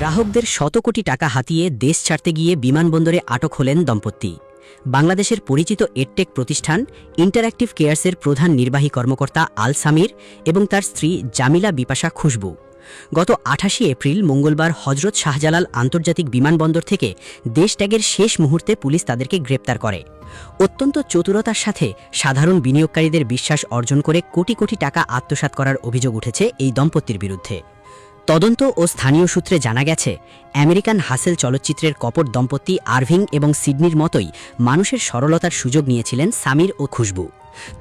গ্রাহকদের শত কোটি টাকা হাতিয়ে দেশ ছাড়তে গিয়ে বিমানবন্দরে আটক হলেন দম্পতি। বাংলাদেশের পরিচিত এডটেক প্রতিষ্ঠান ইন্টারঅ্যাক্টিভ কেয়ার্সের প্রধান নির্বাহী কর্মকর্তা আল সামির এবং তার স্ত্রী জামিলা বিপাশা খুশবু গত 28 এপ্রিল মঙ্গলবার হজরত শাহজালাল আন্তর্জাতিক বিমানবন্দর থেকে দেশ ত্যাগের শেষ মুহূর্তে পুলিশ তাদেরকে গ্রেপ্তার করে। অত্যন্ত চতুরতার সাথে সাধারণ বিনিয়োগকারীদের বিশ্বাস অর্জন করে কোটি কোটি টাকা আত্মসাৎ করার অভিযোগ উঠেছে এই দম্পতির বিরুদ্ধে। তদন্ত ও স্থানীয় সূত্রে জানা গেছে, আমেরিকান হাসেল চলচ্চিত্রের কপট দম্পতি আরভিং এবং সিডনির মতোই মানুষের সরলতার সুযোগ নিয়েছিলেন সামির ও খুশবু।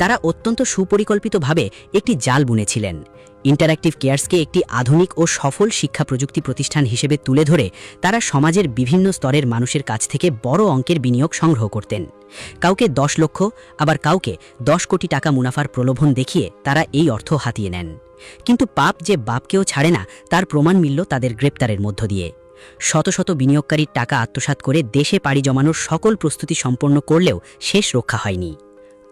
তারা অত্যন্ত সুপরিকল্পিতভাবে একটি জাল বুনেছিলেন। ইন্টারঅ্যাক্টিভ কেয়ার্সকে একটি আধুনিক ও সফল শিক্ষা প্রযুক্তি প্রতিষ্ঠান হিসেবে তুলে ধরে তারা সমাজের বিভিন্ন স্তরের মানুষের কাছ থেকে বড় অঙ্কের বিনিয়োগ সংগ্রহ করতেন। কাউকে 10 লক্ষ, আবার কাউকে 10 কোটি টাকা মুনাফার প্রলোভন দেখিয়ে তারা এই অর্থ হাতিয়ে নেন। কিন্তু পাপ যে বাপকেও ছাড়ে না, তার প্রমাণ মিলল তাদের গ্রেপ্তারের মধ্য দিয়ে। শত শত বিনিয়োগকারীর টাকা আত্মসাৎ করে দেশে পাড়ি জমানোর সকল প্রস্তুতি সম্পন্ন করলেও শেষ রক্ষা হয়নি।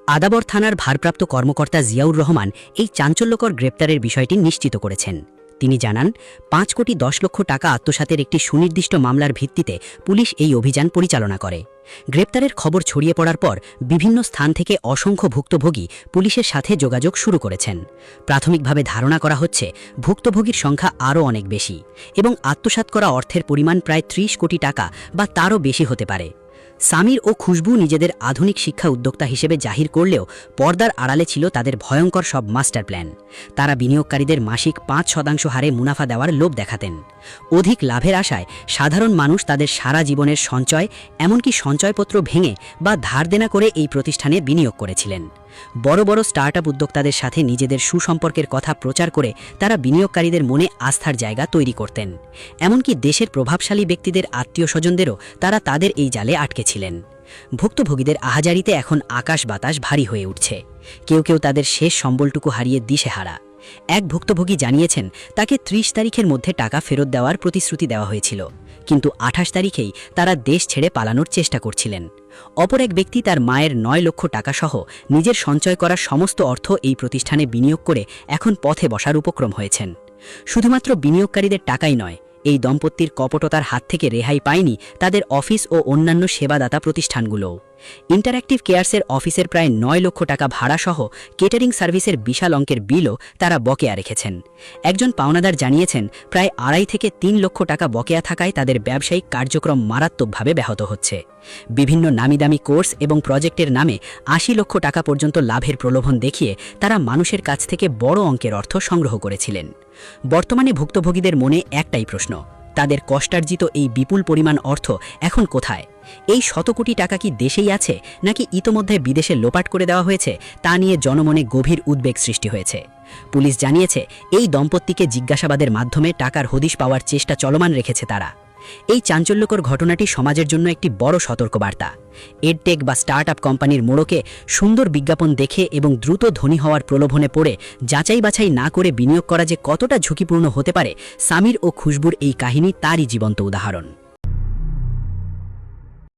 আদাবর থানার ভারপ্রাপ্ত কর্মকর্তা জিয়াউর রহমান এই চাঞ্চল্যকর গ্রেপ্তারের বিষয়টি নিশ্চিত করেছেন। তিনি জানান, 5 কোটি 10 লক্ষ টাকা আত্মসাতের একটি সুনির্দিষ্ট মামলার ভিত্তিতে পুলিশ এই অভিযান পরিচালনা করে। গ্রেপ্তারের খবর ছড়িয়ে পড়ার পর বিভিন্ন স্থান থেকে অসংখ্য ভুক্তভোগী পুলিশের সাথে যোগাযোগ শুরু করেছেন। প্রাথমিকভাবে ধারণা করা হচ্ছে ভুক্তভোগীর সংখ্যা আরও অনেক বেশি এবং আত্মসাৎ করা অর্থের পরিমাণ প্রায় 30 কোটি টাকা বা তারও বেশি হতে পারে। সামির ও খুশবু নিজেদের আধুনিক শিক্ষা উদ্যোক্তা হিসেবে জাহির করলেও পর্দার আড়ালে ছিল তাদের ভয়ঙ্কর সব মাস্টার প্ল্যান। তারা বিনিয়োগকারীদের মাসিক 5% হারে মুনাফা দেওয়ার লোভ দেখাতেন। অধিক লাভের আশায় সাধারণ মানুষ তাদের সারা জীবনের সঞ্চয়, এমনকি সঞ্চয়পত্র ভেঙে বা ধার দেনা করে এই প্রতিষ্ঠানে বিনিয়োগ করেছিলেন। বড় বড় স্টার্টআপ উদ্যোক্তাদের সাথে নিজেদের সুসম্পর্কের কথা প্রচার করে তারা বিনিয়োগকারীদের মনে আস্থার জায়গা তৈরি করতেন। এমনকি দেশের প্রভাবশালী ব্যক্তিদের আত্মীয় স্বজনদেরও তারা তাদের এই জালে আটকেছিলেন। ভুক্তভোগীদের আহাজারিতে এখন আকাশ বাতাস ভারী হয়ে উঠছে। কেউ কেউ তাদের শেষ সম্বলটুকু হারিয়ে দিশেহারা। এক ভুক্তভোগী জানিয়েছেন, তাকে 30 তারিখের মধ্যে টাকা ফেরত দেওয়ার প্রতিশ্রুতি দেওয়া হয়েছিল, কিন্তু 28 তারিখেই তারা দেশ ছেড়ে পালানোর চেষ্টা করছিলেন। অপর এক ব্যক্তি তার মায়ের 9 লক্ষ টাকা সহ নিজের সঞ্চয় করা সমস্ত অর্থ এই প্রতিষ্ঠানে বিনিয়োগ করে এখন পথে বসার উপক্রম হয়েছেন। শুধুমাত্র বিনিয়োগকারীদের টাকাই নয়, এই দম্পতির কপটতার হাত থেকে রেহাই পায়নি তাদের অফিস ও অন্যান্য সেবাদাতা প্রতিষ্ঠানগুলোও। ইন্টারঅ্যাক্টিভ কেয়ার্সের অফিসের প্রায় 9 লক্ষ টাকা ভাড়া সহ কেটারিং সার্ভিসের বিশাল অঙ্কের বিলও তারা বকেয়া রেখেছেন। একজন পাওনাদার জানিয়েছেন, প্রায় 2.5 থেকে 3 লক্ষ টাকা বকেয়া থাকায় তাদের ব্যবসায়িক কার্যক্রম মারাত্মকভাবে ব্যাহত হচ্ছে। বিভিন্ন নামিদামি কোর্স এবং প্রজেক্টের নামে 80 লক্ষ টাকা পর্যন্ত লাভের প্রলোভন দেখিয়ে তারা মানুষের কাছ থেকে বড় অঙ্কের অর্থ সংগ্রহ করেছিলেন। বর্তমানে ভুক্তভোগীদের মনে একটাই প্রশ্ন, তাদের কষ্টার্জিত এই বিপুল পরিমাণ অর্থ এখন কোথায়? এই শত কোটি টাকা কি দেশেই আছে, নাকি ইতোমধ্যে বিদেশে লোপাট করে দেওয়া হয়েছে? তা নিয়ে জনমনে গভীর উদ্বেগ সৃষ্টি হয়েছে। পুলিশ জানিয়েছে, এই দম্পতিকে জিজ্ঞাসাবাদের মাধ্যমে টাকার হদিশ পাওয়ার চেষ্টা চলমান রেখেছে তারা। এই চাঞ্চল্যকর ঘটনাটি সমাজের জন্য একটি বড় সতর্কবার্তা। এডটেক বা স্টার্টআপ কোম্পানির মোড়কে সুন্দর বিজ্ঞাপন দেখে এবং দ্রুত ধনী হওয়ার প্রলোভনে পড়ে যাচাই বাছাই না করে বিনিয়োগ করা যে কতটা ঝুঁকিপূর্ণ হতে পারে, সামির ও খুশবুর এই কাহিনী তারই জীবন্ত উদাহরণ।